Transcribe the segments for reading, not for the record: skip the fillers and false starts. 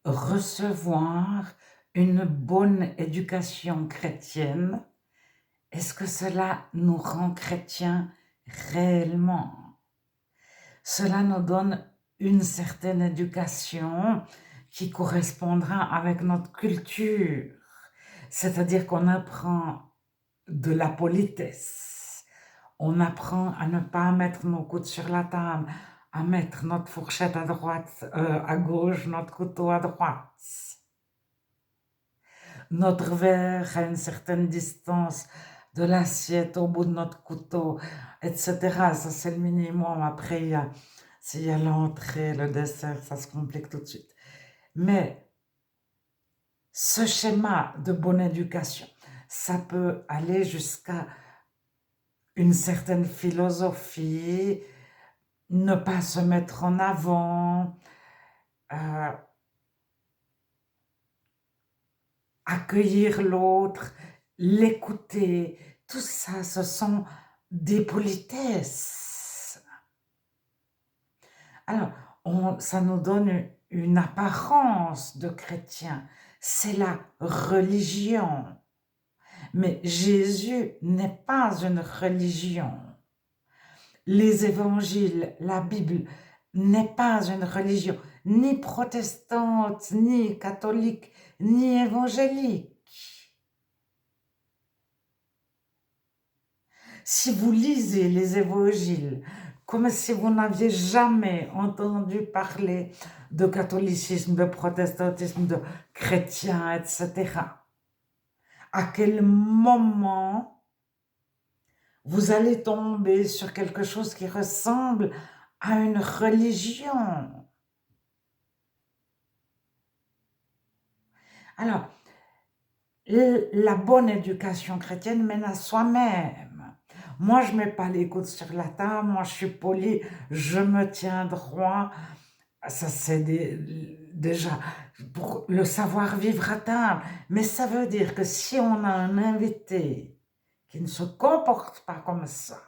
recevoir une bonne éducation chrétienne, est-ce que cela nous rend chrétiens réellement? Cela nous donne une certaine éducation qui correspondra avec notre culture, c'est-à-dire qu'on apprend de la politesse, on apprend à ne pas mettre nos coudes sur la table, à mettre notre fourchette à droite, à gauche, notre couteau à droite. Notre verre à une certaine distance de l'assiette au bout de notre couteau, etc. Ça, c'est le minimum. Après, s'il y a l'entrée, le dessert, ça se complique tout de suite. Mais ce schéma de bonne éducation, ça peut aller jusqu'à une certaine philosophie, ne pas se mettre en avant, euh, accueillir l'autre, l'écouter, tout ça, ce sont des politesses. Alors, ça nous donne une apparence de chrétien, c'est la religion. Mais Jésus n'est pas une religion. Les évangiles, la Bible n'est pas une religion, ni protestante, ni catholique, ni évangélique. Si vous lisez les évangiles comme si vous n'aviez jamais entendu parler de catholicisme, de protestantisme, de chrétien, etc., à quel moment vous allez tomber sur quelque chose qui ressemble à une religion? Alors, la bonne éducation chrétienne mène à soi-même. Moi, je ne mets pas les coudes sur la table, moi, je suis poli, je me tiens droit. Ça, c'est déjà pour le savoir-vivre à table. Mais ça veut dire que si on a un invité qui ne se comporte pas comme ça,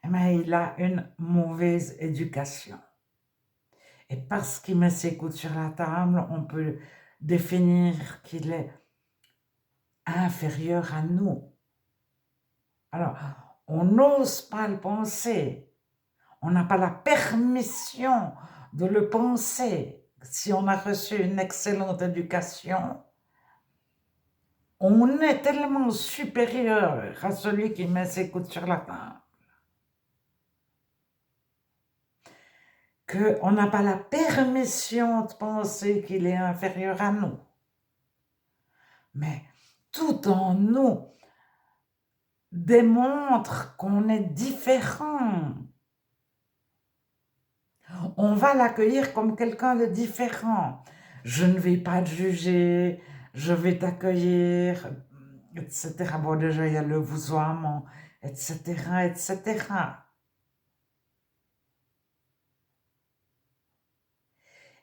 eh bien, il a une mauvaise éducation. Et parce qu'il met ses coudes sur la table, on peut définir qu'il est inférieur à nous. Alors, on n'ose pas le penser. On n'a pas la permission de le penser. Si on a reçu une excellente éducation, on est tellement supérieur à celui qui met ses coudes sur la table qu'on n'a pas la permission de penser qu'il est inférieur à nous. Mais tout en nous démontre qu'on est différent. On va l'accueillir comme quelqu'un de différent. Je ne vais pas te juger, je vais t'accueillir, etc. Bon, déjà, il y a le vouvoiement, etc., etc.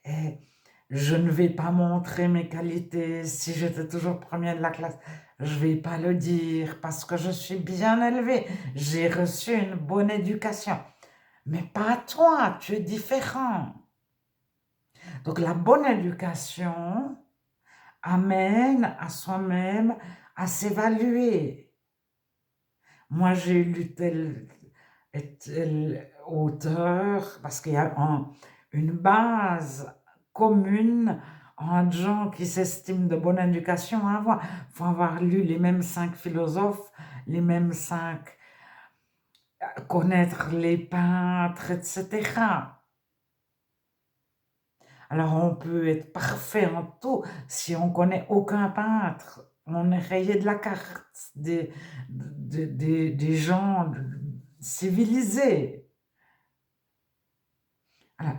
Et je ne vais pas montrer mes qualités. Si j'étais toujours premier de la classe, je ne vais pas le dire parce que je suis bien élevée. J'ai reçu une bonne éducation. Mais pas toi, tu es différent. Donc la bonne éducation amène à soi-même à s'évaluer. Moi, j'ai lu tel et tel auteur parce qu'il y a une base commune entre gens qui s'estiment de bonne éducation à avoir. Il faut avoir lu les mêmes 5 philosophes, les mêmes 5, connaître les peintres, etc. Alors, on peut être parfait en tout si on connaît aucun peintre. On est rayé de la carte des gens civilisés. Alors,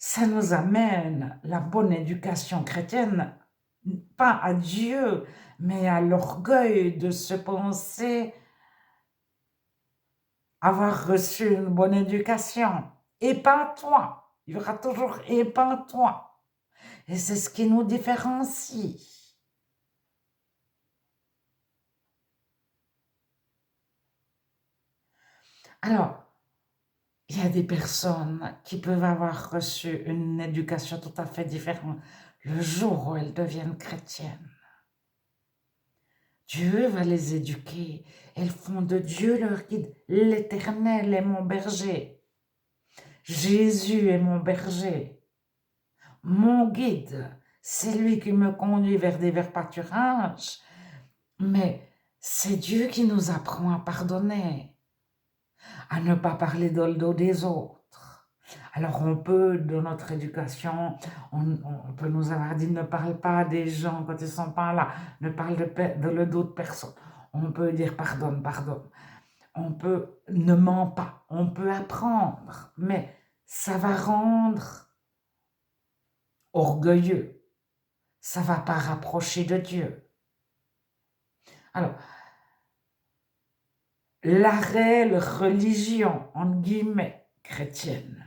ça nous amène, la bonne éducation chrétienne, pas à Dieu, mais à l'orgueil de se penser avoir reçu une bonne éducation. Et pas toi. Il y aura toujours et pas toi. Et c'est ce qui nous différencie. Alors, Il y a des personnes qui peuvent avoir reçu une éducation tout à fait différente le jour où elles deviennent chrétiennes. Dieu va les éduquer. Elles font de Dieu leur guide. L'Éternel est mon berger. Jésus est mon berger. Mon guide, c'est lui qui me conduit vers des verts pâturages. Mais c'est Dieu qui nous apprend à pardonner, à ne pas parler dans le dos des autres. Alors on peut, dans notre éducation, on peut nous avoir dit ne parle pas des gens quand ils sont pas là, ne parle de le dos de personne. On peut dire pardonne, pardonne. On peut ne ment pas, on peut apprendre, mais ça va rendre orgueilleux, ça va pas rapprocher de Dieu. Alors, la réelle religion, entre guillemets, chrétienne,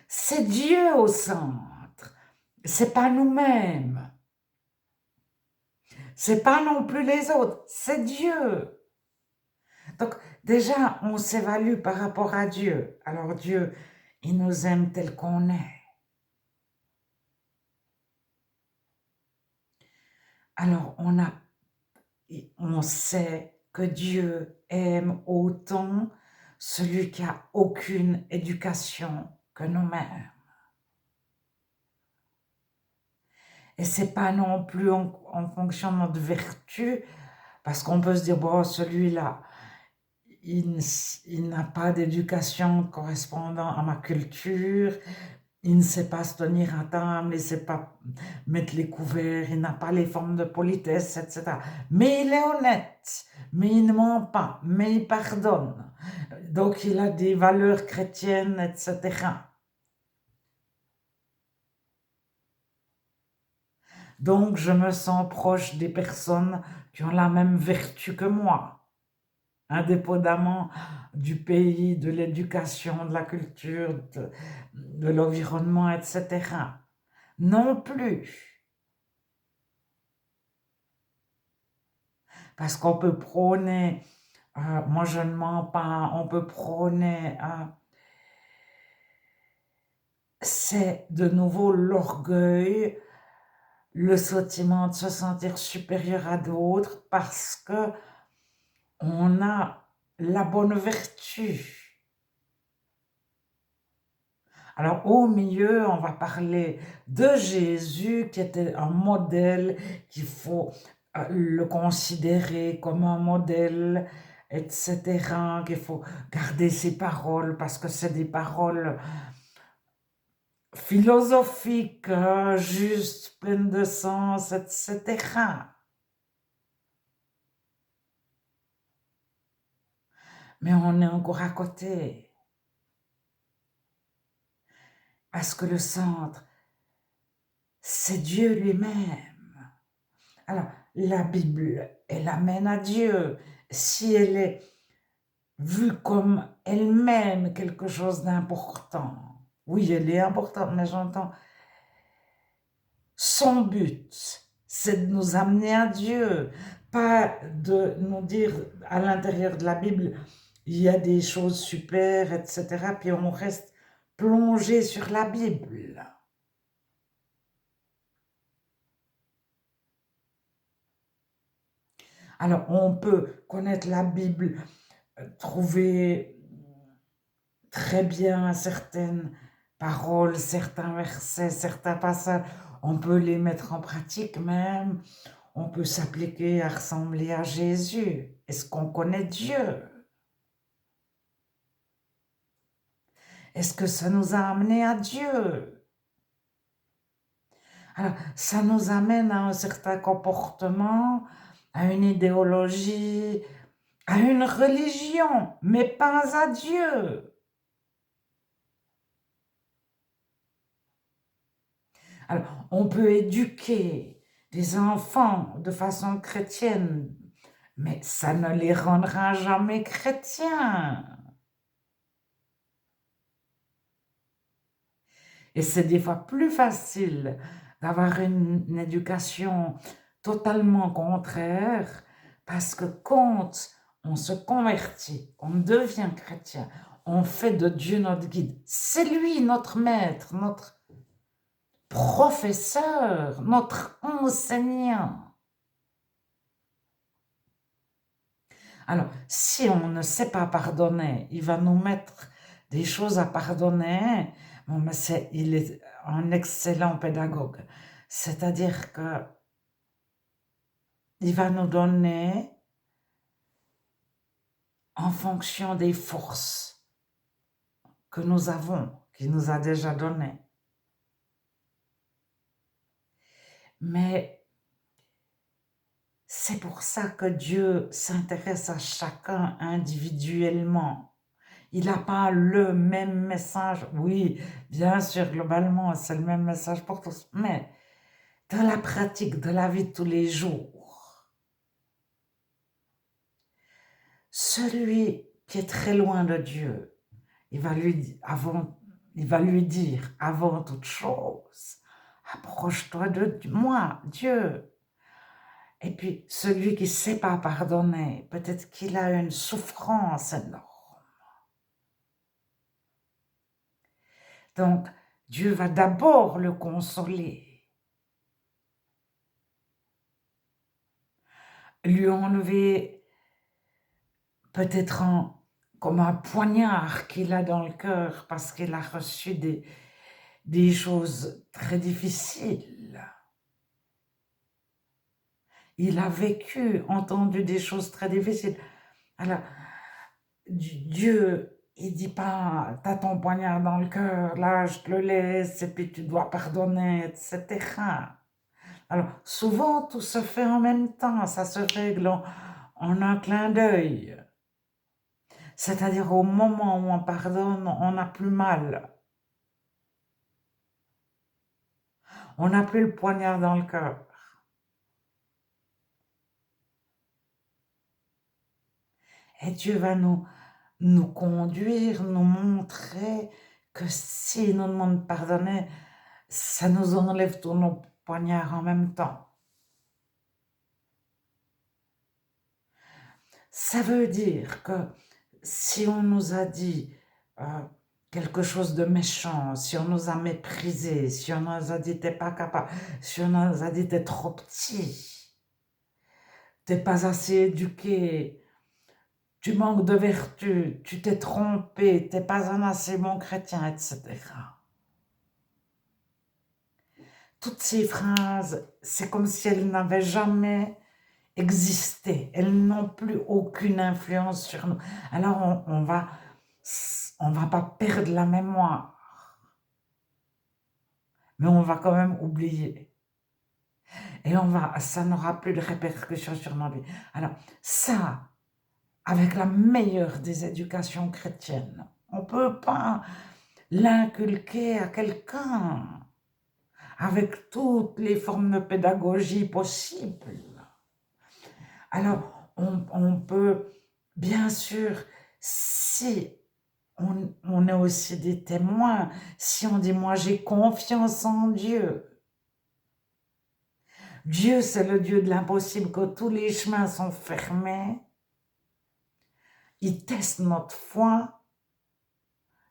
c'est Dieu au centre, c'est pas nous-mêmes, c'est pas non plus les autres, c'est Dieu. Donc déjà, on s'évalue par rapport à Dieu. Alors Dieu, il nous aime tel qu'on est. Alors on sait que Dieu aime autant celui qui a aucune éducation que nous-mêmes. Et c'est pas non plus en fonction de notre vertu, parce qu'on peut se dire, bon, celui-là, il n'a pas d'éducation correspondant à ma culture, il ne sait pas se tenir à table, il ne sait pas mettre les couverts, il n'a pas les formes de politesse, etc. Mais il est honnête, mais il ne ment pas, mais il pardonne. Donc il a des valeurs chrétiennes, etc. Donc je me sens proche des personnes qui ont la même vertu que moi, indépendamment du pays, de l'éducation, de la culture, de l'environnement, etc. Non plus. Parce qu'on peut prôner, moi je ne mens pas, on peut prôner, c'est de nouveau l'orgueil, le sentiment de se sentir supérieur à d'autres parce que on a la bonne vertu. Alors au milieu, on va parler de Jésus qui était un modèle, qu'il faut le considérer comme un modèle, etc., qu'il faut garder ses paroles parce que c'est des paroles philosophiques, justes, pleines de sens, etc. Mais on est encore à côté. Parce que le centre, c'est Dieu lui-même. Alors, la Bible, elle amène à Dieu. Si elle est vue comme elle-même quelque chose d'important, oui, elle est importante, mais j'entends, son but, c'est de nous amener à Dieu, pas de nous dire à l'intérieur de la Bible, il y a des choses super, etc., puis on reste plongé sur la Bible. Alors, on peut connaître la Bible, trouver très bien certaines paroles, certains versets, certains passages, on peut les mettre en pratique même, on peut s'appliquer à ressembler à Jésus. Est-ce qu'on connaît Dieu? Est-ce que ça nous a amené à Dieu? Alors, ça nous amène à un certain comportement, à une idéologie, à une religion, mais pas à Dieu. Alors, on peut éduquer des enfants de façon chrétienne, mais ça ne les rendra jamais chrétiens. Et c'est des fois plus facile d'avoir une éducation totalement contraire parce que quand on se convertit, on devient chrétien, on fait de Dieu notre guide. C'est lui notre maître, notre professeur, notre enseignant. Alors, si on ne sait pas pardonner, il va nous mettre des choses à pardonner. Bon, mais il est un excellent pédagogue. C'est-à-dire que il va nous donner en fonction des forces que nous avons, qu'il nous a déjà données. Mais c'est pour ça que Dieu s'intéresse à chacun individuellement. Il n'a pas le même message. Oui, bien sûr, globalement, c'est le même message pour tous. Mais dans la pratique de la vie de tous les jours, celui qui est très loin de Dieu, il va lui dire avant toute chose, approche-toi de moi, Dieu. Et puis, celui qui ne sait pas pardonner, peut-être qu'il a une souffrance énorme. Donc, Dieu va d'abord le consoler, lui enlever peut-être comme un poignard qu'il a dans le cœur parce qu'il a reçu des choses très difficiles. Il a vécu, entendu des choses très difficiles. Alors, Dieu, il dit pas, t'as ton poignard dans le cœur, là, je te le laisse, et puis tu dois pardonner, etc. Alors, souvent, tout se fait en même temps, ça se règle en un clin d'œil. C'est-à-dire, au moment où on pardonne, on n'a plus mal. On n'a plus le poignard dans le cœur. Et Dieu va nous conduire, nous montrer que si nous demandons de pardonner, ça nous enlève tous nos poignards en même temps. Ça veut dire que si on nous a dit quelque chose de méchant, si on nous a méprisé, si on nous a dit t'es pas capable, si on nous a dit t'es trop petit, t'es pas assez éduqué, tu manques de vertu, tu t'es trompé, t'es pas un assez bon chrétien, etc. Toutes ces phrases, c'est comme si elles n'avaient jamais existé. Elles n'ont plus aucune influence sur nous. Alors on va pas perdre la mémoire, mais on va quand même oublier. Et ça n'aura plus de répercussions sur nos vies. Alors ça, avec la meilleure des éducations chrétiennes, on ne peut pas l'inculquer à quelqu'un avec toutes les formes de pédagogie possibles. Alors, on peut, bien sûr, si on est aussi des témoins, si on dit « moi j'ai confiance en Dieu », Dieu c'est le Dieu de l'impossible, que tous les chemins sont fermés, il teste notre foi,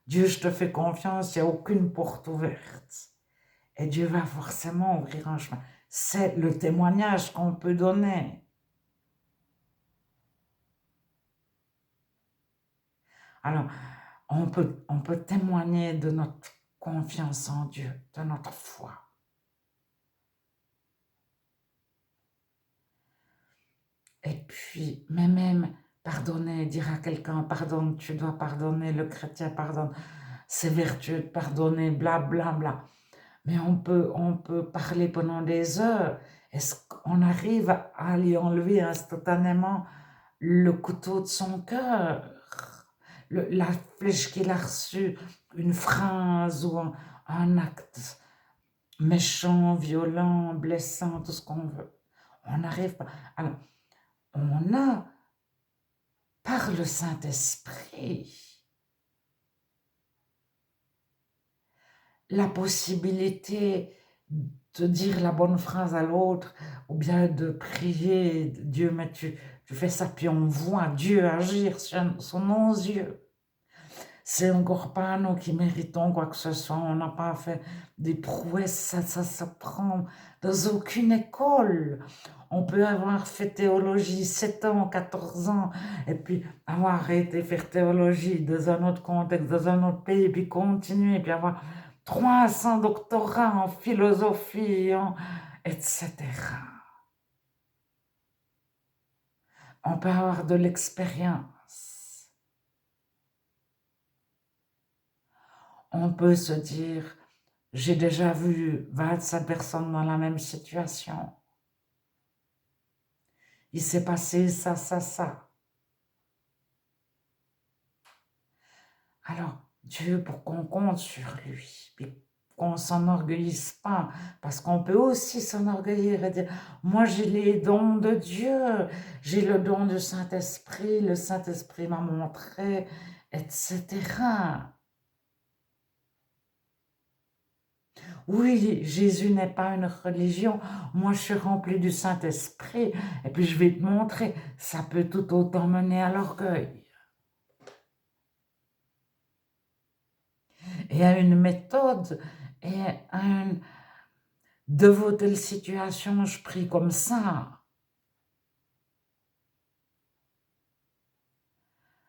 Dieu je te fais confiance, il n'y a aucune porte ouverte. Et Dieu va forcément ouvrir un chemin. C'est le témoignage qu'on peut donner. Alors, on peut témoigner de notre confiance en Dieu, de notre foi. Et puis, mais même pardonner, dire à quelqu'un, pardonne, tu dois pardonner, le chrétien pardonne, c'est vertueux de pardonner, bla bla bla. Mais on peut parler pendant des heures. Est-ce qu'on arrive à lui enlever instantanément le couteau de son cœur, la flèche qu'il a reçue, une phrase ou un acte méchant, violent, blessant, tout ce qu'on veut. On n'arrive pas. Alors, on a, par le Saint-Esprit, la possibilité de dire la bonne phrase à l'autre, ou bien de prier, Dieu, mais tu fais ça, puis on voit Dieu agir sous nos yeux. C'est encore pas nous qui méritons quoi que ce soit. On n'a pas fait des prouesses. Ça s'apprend dans aucune école. On peut avoir fait théologie 7 ans, 14 ans, et puis avoir arrêté faire théologie dans un autre contexte, dans un autre pays, puis continuer, puis avoir 300 doctorats en philosophie, etc. On peut avoir de l'expérience. On peut se dire, j'ai déjà vu 25 personnes dans la même situation. Il s'est passé ça, ça, ça. Alors, Dieu, pour qu'on compte sur lui, puis qu'on ne s'enorgueillisse pas, parce qu'on peut aussi s'enorgueillir et dire, moi j'ai les dons de Dieu, j'ai le don du Saint-Esprit, le Saint-Esprit m'a montré, etc. Oui, Jésus n'est pas une religion. Moi, je suis remplie du Saint-Esprit. Et puis, je vais te montrer, ça peut tout autant mener à l'orgueil. Et à une méthode, et à une... Devant telle situation, je prie comme ça.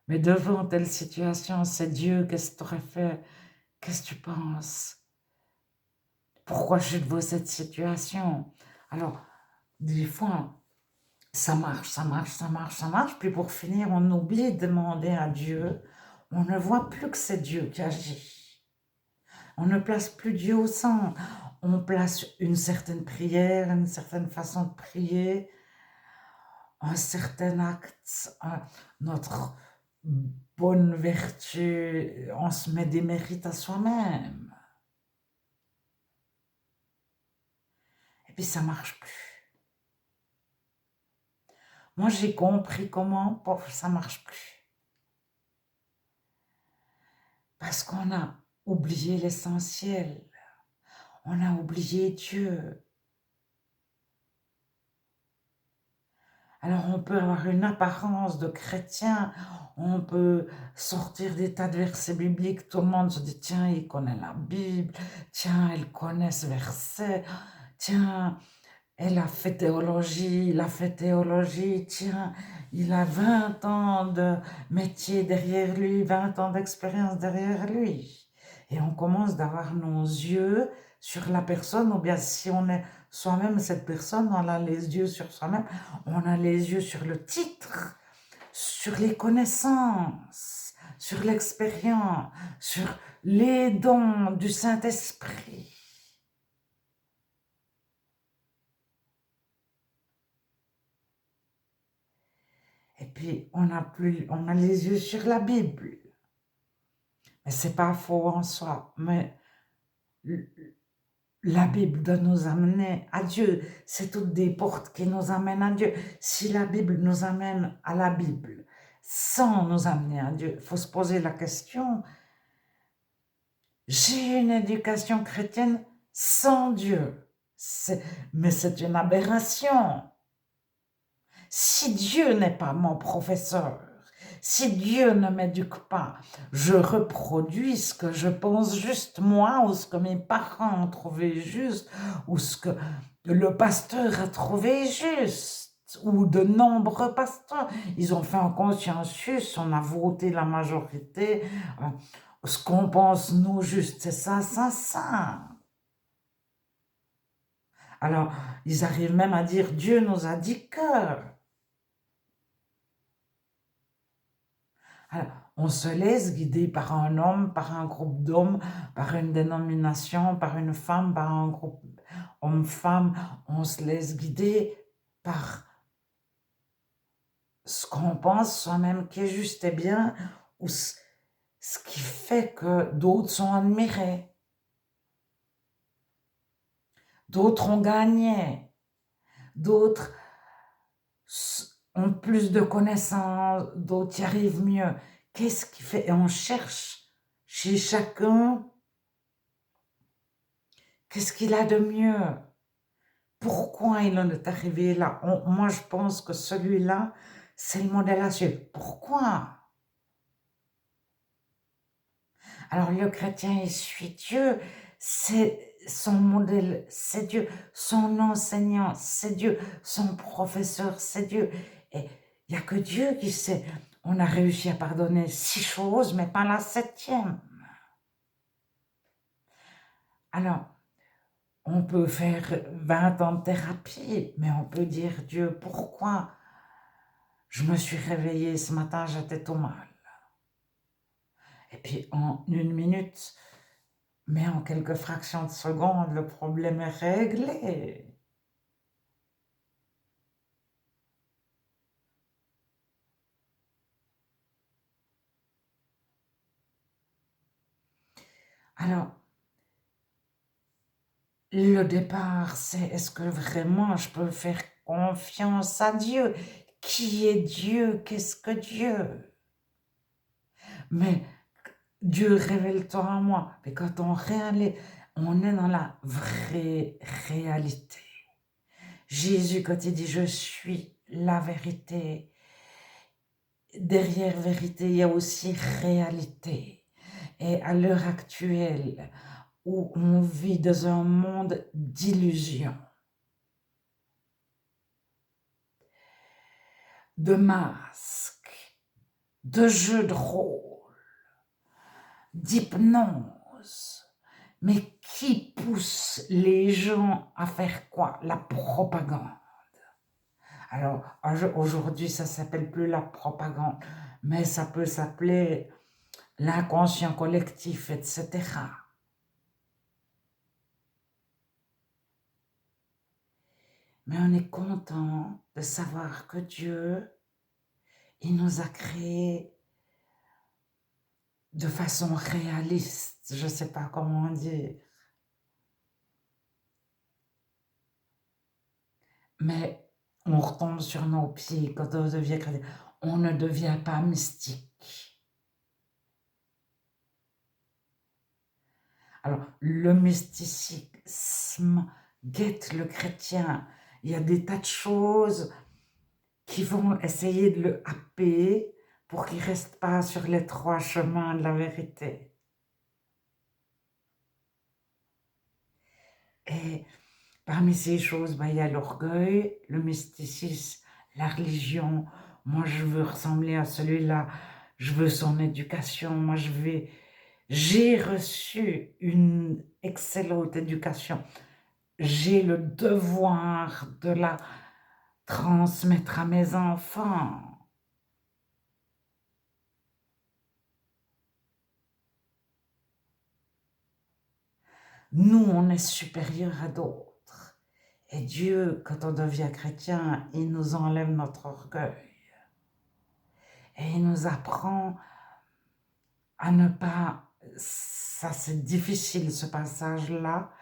Mais devant telle situation, c'est Dieu, qu'est-ce que tu aurais fait? Qu'est-ce que tu penses? Pourquoi je suis devant cette situation? Alors, des fois, ça marche, ça marche, ça marche, ça marche. Puis pour finir, on oublie de demander à Dieu. On ne voit plus que c'est Dieu qui agit. On ne place plus Dieu au centre. On place une certaine prière, une certaine façon de prier, un certain acte, notre bonne vertu. On se met des mérites à soi-même. Et puis ça marche plus. Moi, j'ai compris comment ça marche plus. Parce qu'on a oublié l'essentiel. On a oublié Dieu. Alors on peut avoir une apparence de chrétien, on peut sortir des tas de versets bibliques, tout le monde se dit, tiens, il connaît la Bible, tiens, elle connaît ce verset, tiens, elle a fait théologie, il a fait théologie, tiens, il a 20 ans de métier derrière lui, 20 ans d'expérience derrière lui. Et on commence d'avoir nos yeux sur la personne, ou bien si on est soi-même cette personne, on a les yeux sur soi-même, on a les yeux sur le titre, sur les connaissances, sur l'expérience, sur les dons du Saint-Esprit. Et puis, on a les yeux sur la Bible. Mais c'est pas faux en soi, mais la Bible doit nous amener à Dieu. C'est toutes des portes qui nous amènent à Dieu. Si la Bible nous amène à la Bible sans nous amener à Dieu, il faut se poser la question, j'ai une éducation chrétienne sans Dieu. Mais c'est une aberration. Si Dieu n'est pas mon professeur, si Dieu ne m'éduque pas, je reproduis ce que je pense juste moi, ou ce que mes parents ont trouvé juste, ou ce que le pasteur a trouvé juste, ou de nombreux pasteurs. Ils ont fait un consciencieux, on a voté la majorité, ce qu'on pense nous juste, c'est ça, ça, ça. Alors, ils arrivent même à dire, Dieu nous a dit que... Alors, on se laisse guider par un homme, par un groupe d'hommes, par une dénomination, par une femme, par un groupe homme-femme. On se laisse guider par ce qu'on pense soi-même qui est juste et bien, ou ce qui fait que d'autres sont admirés, d'autres ont gagné, d'autres ont plus de connaissances, d'autres y arrivent mieux. Qu'est-ce qui fait? Et on cherche chez chacun qu'est-ce qu'il a de mieux. Pourquoi il en est arrivé là? Moi, je pense que celui-là, c'est le modèle à suivre. Pourquoi? Alors le chrétien, il suit Dieu, c'est son modèle, c'est Dieu, son enseignant, c'est Dieu, son professeur, c'est Dieu. Et il n'y a que Dieu qui sait. On a réussi à pardonner 6 choses, mais pas la 7e. Alors, on peut faire 20 ans de thérapie, mais on peut dire, Dieu, pourquoi je me suis réveillée ce matin, j'étais tout mal. Et puis en 1 minute, mais en quelques fractions de secondes, le problème est réglé. Alors, le départ, c'est est-ce que vraiment je peux faire confiance à Dieu? Qui est Dieu? Qu'est-ce que Dieu? Mais Dieu, révèle-toi à moi. Et quand on est dans la vraie réalité. Jésus, quand il dit je suis la vérité, derrière vérité, il y a aussi réalité. Et à l'heure actuelle, où on vit dans un monde d'illusions, de masques, de jeux de rôle, d'hypnose, mais qui pousse les gens à faire quoi? La propagande. Alors, aujourd'hui, ça s'appelle plus la propagande, mais ça peut s'appeler l'inconscient collectif, etc. Mais on est content de savoir que Dieu, il nous a créés de façon réaliste, je ne sais pas comment dire, mais on retombe sur nos pieds quand on devient chrétien. On ne devient pas mystique. Alors, le mysticisme guette le chrétien. Il y a des tas de choses qui vont essayer de le happer pour qu'il ne reste pas sur les 3 chemins de la vérité. Et parmi ces choses, il y a l'orgueil, le mysticisme, la religion. Moi, je veux ressembler à celui-là. Je veux son éducation. Moi, j'ai reçu une excellente éducation. J'ai le devoir de la transmettre à mes enfants. Nous, on est supérieurs à d'autres. Et Dieu, quand on devient chrétien, il nous enlève notre orgueil. Et il nous apprend à ne pas... Ça, c'est difficile, ce passage-là.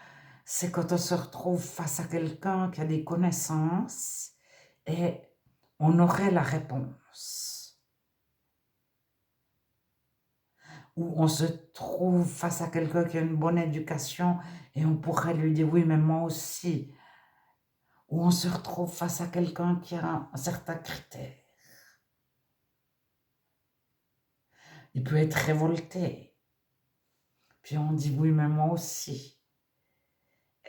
C'est quand on se retrouve face à quelqu'un qui a des connaissances et on aurait la réponse. Ou on se trouve face à quelqu'un qui a une bonne éducation et on pourrait lui dire oui, mais moi aussi. Ou on se retrouve face à quelqu'un qui a un certain critère. Il peut être révolté. Puis on dit oui, mais moi aussi.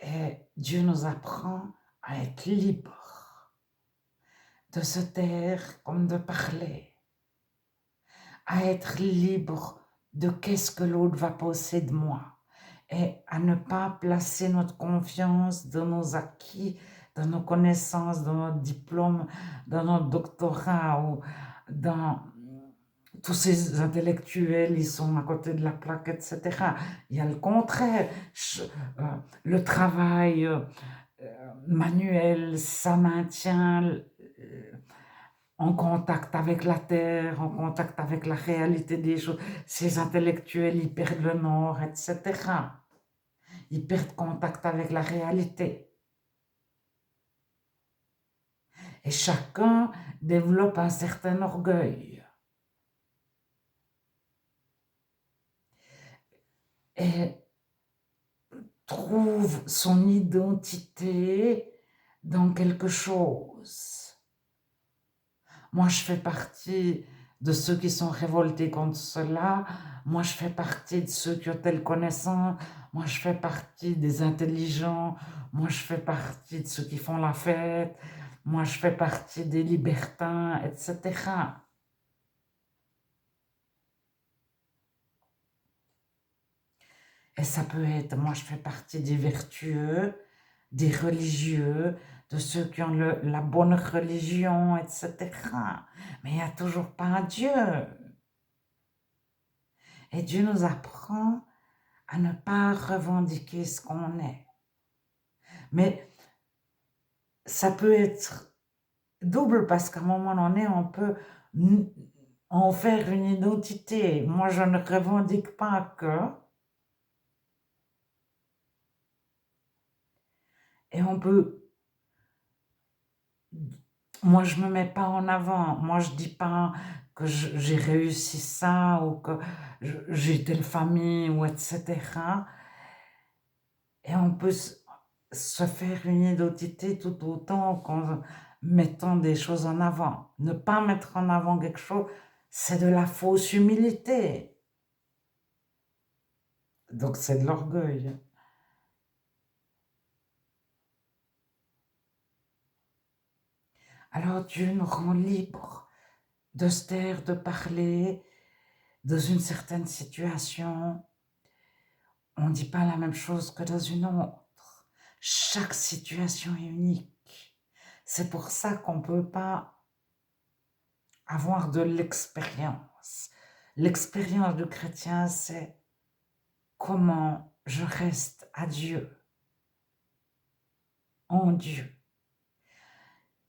Et Dieu nous apprend à être libres, de se taire comme de parler, à être libre de qu'est-ce que l'autre va penser de moi et à ne pas placer notre confiance dans nos acquis, dans nos connaissances, dans notre diplôme, dans notre doctorat ou dans tous ces intellectuels, ils sont à côté de la plaque, etc. Il y a le contraire. Le travail manuel, ça maintient en contact avec la terre, en contact avec la réalité des choses. Ces intellectuels, ils perdent le nord, etc. Ils perdent contact avec la réalité. Et chacun développe un certain orgueil. Et trouve son identité dans quelque chose. Moi, je fais partie de ceux qui sont révoltés contre cela. Moi, je fais partie de ceux qui ont telle connaissance. Moi, je fais partie des intelligents. Moi, je fais partie de ceux qui font la fête. Moi, je fais partie des libertins, etc. Et ça peut être, moi, je fais partie des vertueux, des religieux, de ceux qui ont la bonne religion, etc. Mais il n'y a toujours pas un Dieu. Et Dieu nous apprend à ne pas revendiquer ce qu'on est. Mais ça peut être double parce qu'à un moment donné, on peut en faire une identité. Moi, je ne revendique pas que. Et on peut. Moi, je ne me mets pas en avant. Moi, je ne dis pas que j'ai réussi ça ou que j'ai telle famille ou etc. Et on peut se faire une identité tout autant qu'en mettant des choses en avant. Ne pas mettre en avant quelque chose, c'est de la fausse humilité. Donc c'est de l'orgueil. Alors Dieu nous rend libres de se taire, de parler dans une certaine situation. On ne dit pas la même chose que dans une autre. Chaque situation est unique. C'est pour ça qu'on ne peut pas avoir de l'expérience. L'expérience du chrétien, c'est comment je reste à Dieu, en Dieu,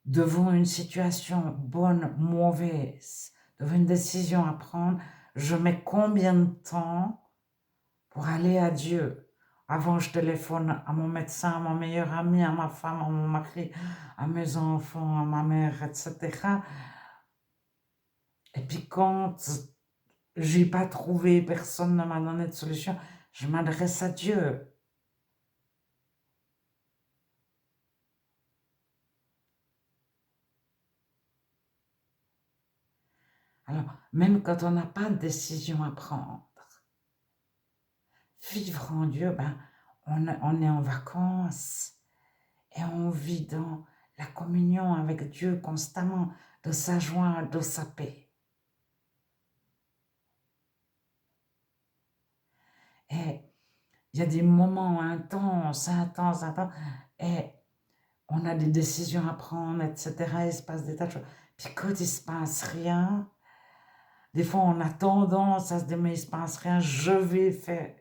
devant une situation bonne, mauvaise, devant une décision à prendre, je mets combien de temps pour aller à Dieu? Avant, je téléphone à mon médecin, à mon meilleur ami, à ma femme, à mon mari, à mes enfants, à ma mère, etc. Et puis quand j'ai pas trouvé, personne ne m'a donné de solution, je m'adresse à Dieu. Alors, même quand on n'a pas de décision à prendre, vivre en Dieu, ben, on est en vacances et on vit dans la communion avec Dieu constamment, de sa joie, de sa paix. Et il y a des moments intenses, intenses, intenses, et on a des décisions à prendre, etc. Il se passe des tas de choses. Puis quand il ne se passe rien, des fois on a tendance à se dire, mais il ne se passe rien, je vais faire.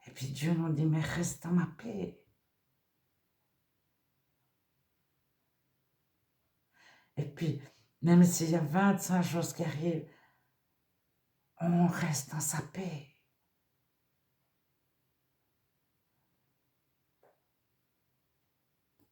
Et puis Dieu nous dit, mais reste dans ma paix. Et puis, même s'il y a 25 choses qui arrivent, on reste dans sa paix.